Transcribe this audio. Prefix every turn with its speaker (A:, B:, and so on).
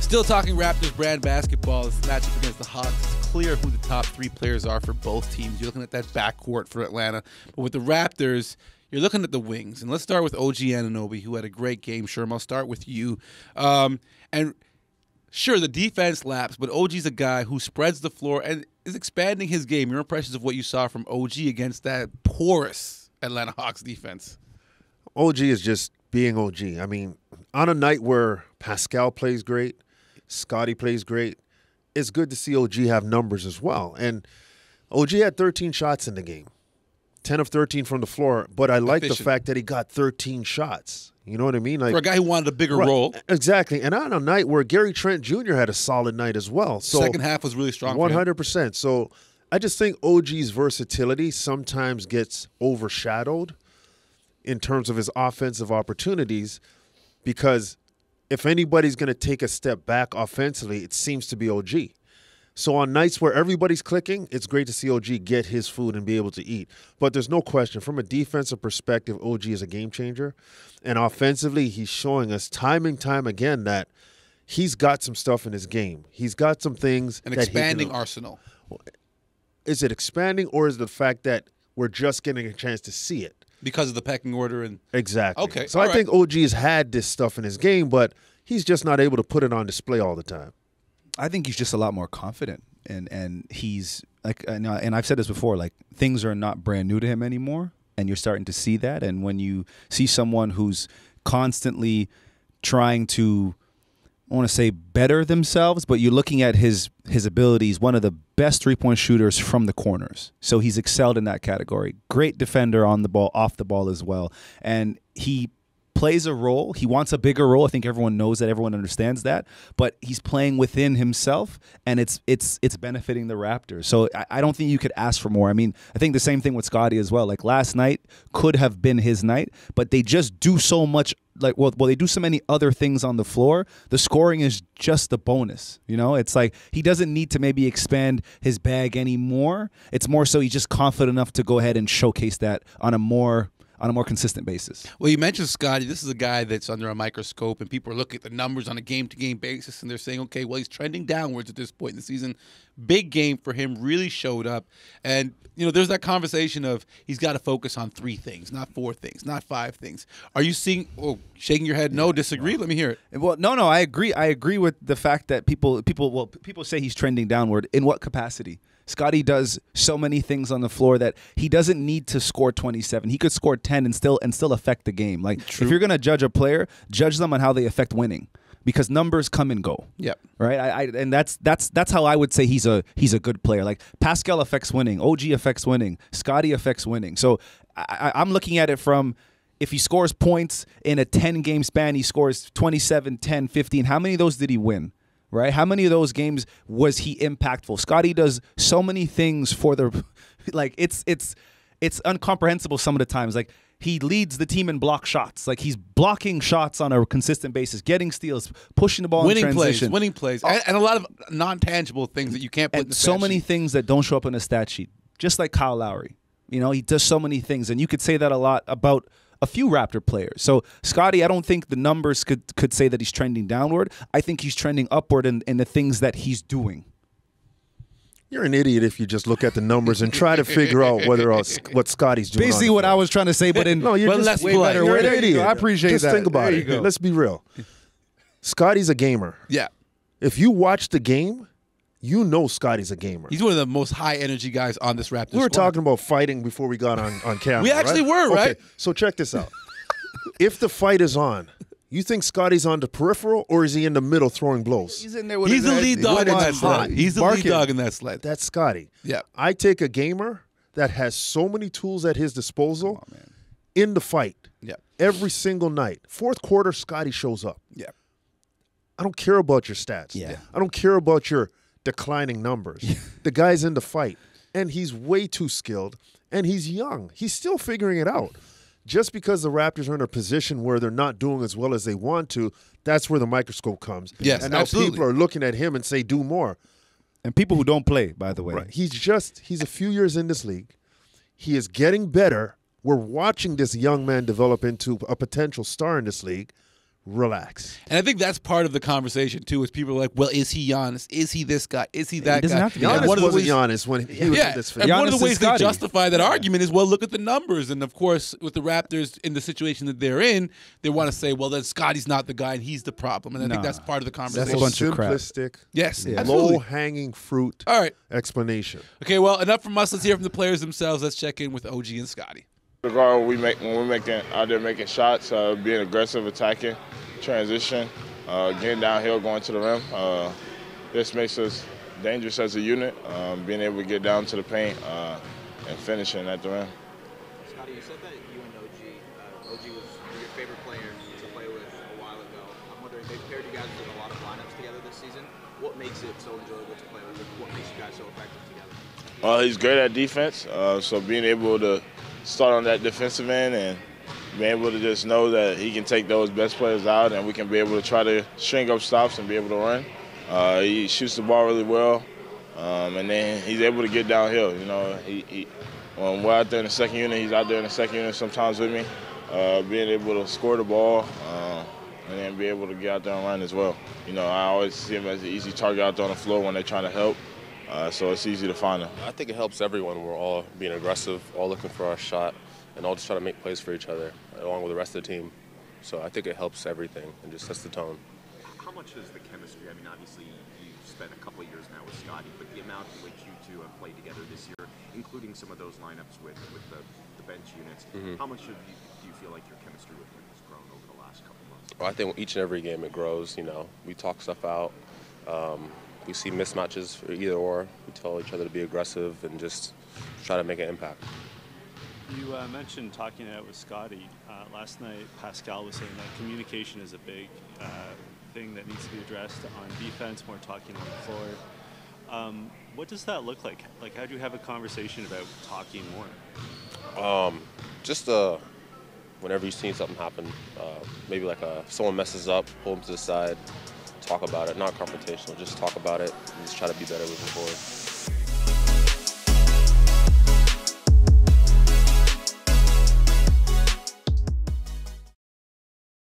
A: Still talking Raptors brand basketball. This matchup against the Hawks. It's clear who the top three players are for both teams. You're looking at that backcourt for Atlanta. But with the Raptors, you're looking at the wings. And let's start with OG Anunoby, who had a great game. Sherman, I'll start with you. And sure, the defense laps, but OG's a guy who spreads the floor and is expanding his game. Your impressions of what you saw from OG against that porous Atlanta Hawks defense?
B: OG is just being OG. I mean, on a night where Pascal plays great, Scottie plays great, it's good to see OG have numbers as well. And OG had 13 shots in the game, 10 of 13 from the floor, but I like the fact that he got 13 shots. You know what I mean? Like,
A: for a guy who wanted a bigger role.
B: Exactly. And on a night where Gary Trent Jr. had a solid night as well. So
A: second half was really strong
B: 100%. So I just think OG's versatility sometimes gets overshadowed in terms of his offensive opportunities, because if anybody's going to take a step back offensively, it seems to be OG. So on nights where everybody's clicking, it's great to see OG get his food and be able to eat. But there's no question, from a defensive perspective, OG is a game changer. And offensively, he's showing us time and time again that he's got some stuff in his game. He's got some things.
A: An expanding arsenal.
B: Is it expanding, or is it the fact that we're just getting a chance to see it?
A: Because of the pecking order and
B: exactly.
A: Okay.
B: So I think OG has had this stuff in his game, but he's just not able to put it on display all the time.
C: I think he's just a lot more confident, and he's like, and I've said this before, like, things are not brand new to him anymore, and you're starting to see that. And when you see someone who's constantly trying to, I want to say, better themselves, but you're looking at his abilities, one of the best three-point shooters from the corners. So he's excelled in that category. Great defender on the ball, off the ball as well. And he plays a role. He wants a bigger role. I think everyone knows that. Everyone understands that. But he's playing within himself, and it's benefiting the Raptors. So I don't think you could ask for more. I mean, I think the same thing with Scottie as well. Like, last night could have been his night, but they just do so much. Like, well, they do so many other things on the floor. The scoring is just a bonus. You know, it's like he doesn't need to maybe expand his bag anymore. It's more so he's just confident enough to go ahead and showcase that on a more consistent basis.
A: Well, you mentioned Scottie. This is a guy that's under a microscope, and people are looking at the numbers on a game-to-game basis, and they're saying, okay, well, he's trending downwards at this point in the season. Big game for him, really showed up. And, you know, there's that conversation of he's got to focus on 3 things, not 4 things, not 5 things. Are you seeing, shaking your head, no, disagree? Let me hear it.
C: Well, no, I agree. I agree with the fact that people say he's trending downward. In what capacity? Scottie does so many things on the floor that he doesn't need to score 27. He could score 10 and still affect the game. Like, if you're going to judge a player, judge them on how they affect winning, because numbers come and go.
A: Yep.
C: Right? And that's how I would say he's a good player. Like, Pascal affects winning, OG affects winning, Scottie affects winning. So I'm looking at it from, if he scores points in a 10-game span, he scores 27, 10, 15. How many of those did he win? Right? How many of those games was he impactful? Scottie does so many things for the, like, it's incomprehensible some of the times. Like, he leads the team in block shots. Like, he's blocking shots on a consistent basis, getting steals, pushing the ball in transition.
A: Winning plays, and a lot of non-tangible things that you can't put in the stat sheet.
C: So many things that don't show up in a stat sheet, just like Kyle Lowry. You know, he does so many things, and you could say that a lot about a few Raptor players. So Scottie, I don't think the numbers could say that he's trending downward. I think he's trending upward in the things that he's doing.
B: You're an idiot if you just look at the numbers and try to figure out what Scottie's doing.
C: Basically what I was trying to say, but in
A: less
C: way better.
B: You're an idiot.
C: I appreciate that.
B: Just think about it. Let's be real. Scottie's a gamer.
A: Yeah.
B: If you watch the game, you know Scottie's a gamer.
A: He's one of the most high-energy guys on this Raptors
B: We were
A: squad.
B: talking about fighting before we got on camera.
A: We actually were, right?
B: Okay, so check this out. If the fight is on, you think Scottie's on the peripheral, or is he in the middle throwing blows?
C: He's in there with
A: He's the lead dog in that sled. He's the lead
B: Barking.
A: dog in that sled.
B: That's Scottie.
A: Yeah.
B: I take a gamer that has so many tools at his disposal in the fight.
A: Yeah.
B: Every single night. Fourth quarter, Scottie shows up.
A: Yeah.
B: I don't care about your stats.
C: Yeah.
B: I don't care about your declining numbers. The guy's in the fight, and he's way too skilled, and he's young. He's still figuring it out. Just because the Raptors are in a position where they're not doing as well as they want to, that's where the microscope comes.
A: Yes,
B: and now
A: absolutely.
B: people are looking at him and say, do more.
C: And people who don't play, by the way.
B: Right. He's a few years in this league. He is getting better we're watching this young man develop into a potential star in this league. Relax.
A: And I think that's part of the conversation too. Is people are like, "Well, is he Giannis? Is he this guy? Is he that
C: He doesn't
A: guy?"
C: have to be.
B: Giannis
A: one of the
B: wasn't
A: ways-
B: Giannis when he was in this
A: and
B: phase.
A: one of
C: Giannis
A: the ways
C: is
A: they
C: Scottie.
A: justify that argument is, well, look at the numbers. And of course, with the Raptors in the situation that they're in, they want to say, well, then Scottie's not the guy and he's the problem. And I think
C: Nah.
A: that's part of the
C: That's
A: conversation.
C: a bunch of crap.
B: Simplistic,
A: Yes, absolutely.
B: low-hanging fruit
A: All right.
B: explanation.
A: Okay, well, enough from us. Let's hear from the players themselves. Let's check in with OG and Scottie.
D: The guard when we're making out there making shots, being aggressive, attacking, transition, getting downhill, going to the rim. This makes us dangerous as a unit. Being able to get down to the paint and finishing at the rim.
E: Scottie, you said that you and OG was your favorite player to play with a while ago. I'm wondering, they've paired you guys with a lot of lineups together this season. What makes it so enjoyable to play with? What makes you guys so effective together?
D: He's great at defense, so being able to start on that defensive end and being able to just know that he can take those best players out and we can be able to try to string up stops and be able to run. He shoots the ball really well, and then he's able to get downhill. You know, when we're out there in the second unit, he's out there in the second unit sometimes with me, being able to score the ball and then be able to get out there and run as well. You know, I always see him as an easy target out there on the floor when they're trying to help. So it's easy to find him.
F: I think it helps everyone. We're all being aggressive, all looking for our shot, and all just trying to make plays for each other, along with the rest of the team. So I think it helps everything and just sets the tone.
G: How much is the chemistry? I mean, obviously, you've spent a couple of years now with Scottie, but the amount in which you two have played together this year, including some of those lineups with the bench units, how much do you feel like your chemistry with him has grown over the last couple months?
F: Well, I think each and every game it grows. You know, we talk stuff out. We see mismatches for either or. We tell each other to be aggressive and just try to make an impact.
H: You mentioned talking it out with Scottie. Last night, Pascal was saying that communication is a big thing that needs to be addressed on defense, more talking on the floor. What does that look like? Like, how do you have a conversation about talking more?
F: Just whenever you see something happen, maybe like someone messes up, pull them to the side, talk about it. Not confrontational, just talk about it and just try to be better moving forward.